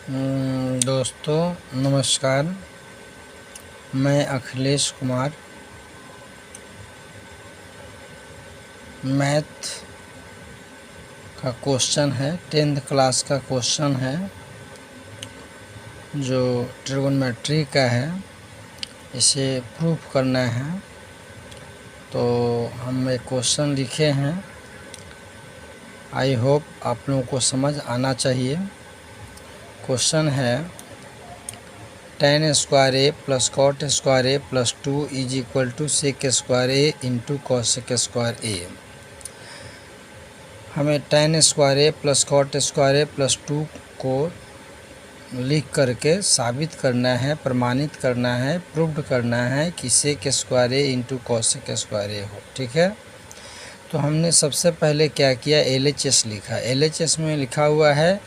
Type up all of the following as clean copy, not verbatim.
दोस्तों नमस्कार, मैं अखिलेश कुमार। मैथ का क्वेश्चन है, 10th क्लास का क्वेश्चन है जो ट्रिगोनोमेट्री का है। इसे प्रूफ करना है तो हम एक क्वेश्चन लिखे हैं। आई होप आप लोगों को समझ आना चाहिए। क्वेश्चन है tan square a plus cot square a plus 2 is equal to sec square a into cosec square a. हमें tan square a plus cot square a plus 2 को लिख करके साबित करना है, प्रमाणित करना है, प्रूव्ड करना है कि सेक square a into cosec square ए हो। ठीक है, तो हमने सबसे पहले क्या किया, LHS लिखा। LHS में लिखा हुआ है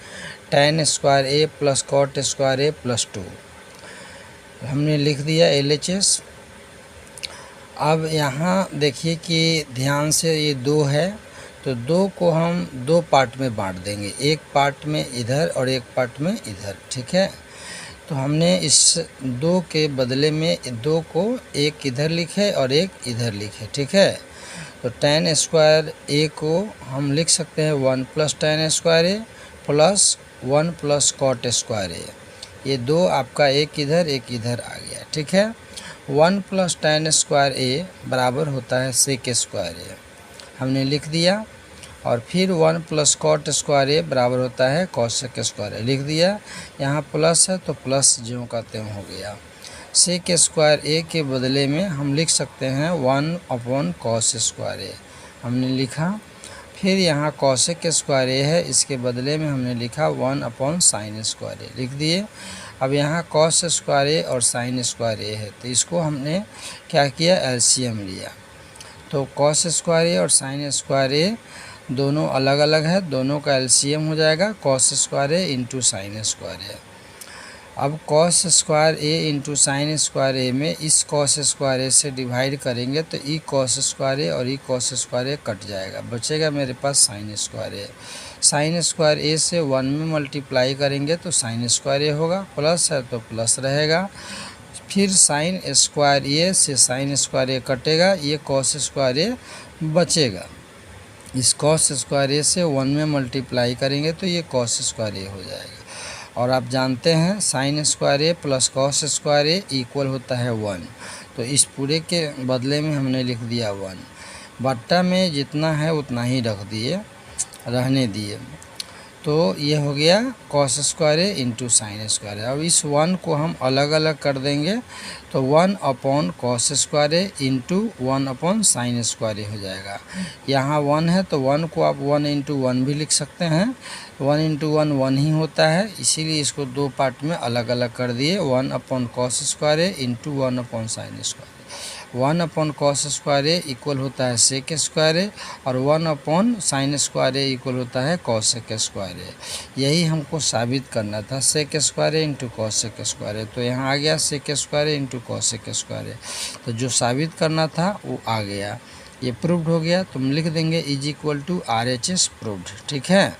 tan square a plus cot square a plus 2। हमने लिख दिया LHS। अब यहाँ देखिए कि ध्यान से ये 2 है, तो 2 को हम 2 पार्ट में बांट देंगे, एक पार्ट में इधर और एक पार्ट में इधर। ठीक है, तो हमने इस 2 के बदले में 2 को एक इधर लिखे और एक इधर लिखे। ठीक है, तो tan स्क्वायर ए को हम लिख सकते हैं 1 plus tan square a plus 1 plus cot square ए। ये 2 आपका एक इधर एक इधर आ गया। ठीक है, 1 प्लस tan स्क्वायर ए बराबर होता है सेक स्क्वायर ए, हमने लिख दिया। और फिर 1 प्लस कॉट स्क्वायर ए बराबर होता है कॉसेक स्क्वायर ए, लिख दिया। यहाँ प्लस है तो प्लस ज्यों का त्यों हो गया। सेक स्क्वायर ए के बदले में हम लिख सकते हैं 1 अपॉन कॉस स्क्वायर ए, हमने लिखा। फिर यहाँ कॉसेक स्क्वायर ए है, इसके बदले में हमने लिखा 1 अपॉन साइन स्क्वायर ए, लिख दिए। अब यहाँ कॉस स्क्वायर ए और साइन स्क्वायर ए है, तो इसको हमने क्या किया, LCM लिया। तो कॉस स्क्वायर ए और साइन स्क्वायर ए दोनों अलग अलग है, दोनों का LCM हो जाएगा cos square a into sine square ए। अब cos square a into sine square ए में इस कॉस स्क्वायर ए से डिवाइड करेंगे तो ई कॉस स्क्वायर ए और ई कॉस स्क्वायर ए कट जाएगा, बचेगा मेरे पास साइन स्क्वायर ए। साइन स्क्वायर ए से 1 में मल्टीप्लाई करेंगे तो साइन स्क्वायर ए होगा, प्लस है तो प्लस रहेगा। फिर साइन स्क्वायर ए से साइन स्क्वायर ए कटेगा, ये कॉस स्क्वायर ए बचेगा। इस कॉस स्क्वायर ए से 1 में मल्टीप्लाई करेंगे तो ये कॉस स्क्वायर ए हो जाएगा। और आप जानते हैं sine square a plus cos square A equal होता है 1, तो इस पूरे के बदले में हमने लिख दिया 1, बट्टा में जितना है उतना ही रख दिए, रहने दिए। तो ये हो गया cos square a into sine square ए। अब इस 1 को हम अलग अलग कर देंगे तो 1 upon cos square a into 1 upon sine square ए हो जाएगा। यहाँ 1 है तो 1 को आप 1 इंटू 1 भी लिख सकते हैं, 1 इंटू 1 1 ही होता है, इसीलिए इसको 2 पार्ट में अलग अलग कर दिए। 1 upon cos square a into 1 upon sine square A. 1 upon cos square A equal होता है सेक स्क्वायर ए और 1 अपॉन साइन स्क्वायर ए इक्वल होता है कॉसेक स्क्वायर ए। यही हमको साबित करना था, सेक square a into cosec square ए। तो यहाँ आ गया सेक square a into cosec square ए, तो जो साबित करना था वो आ गया, ये प्रूव्ड हो गया। तुम लिख देंगे is equal to RHS proved. ठीक है।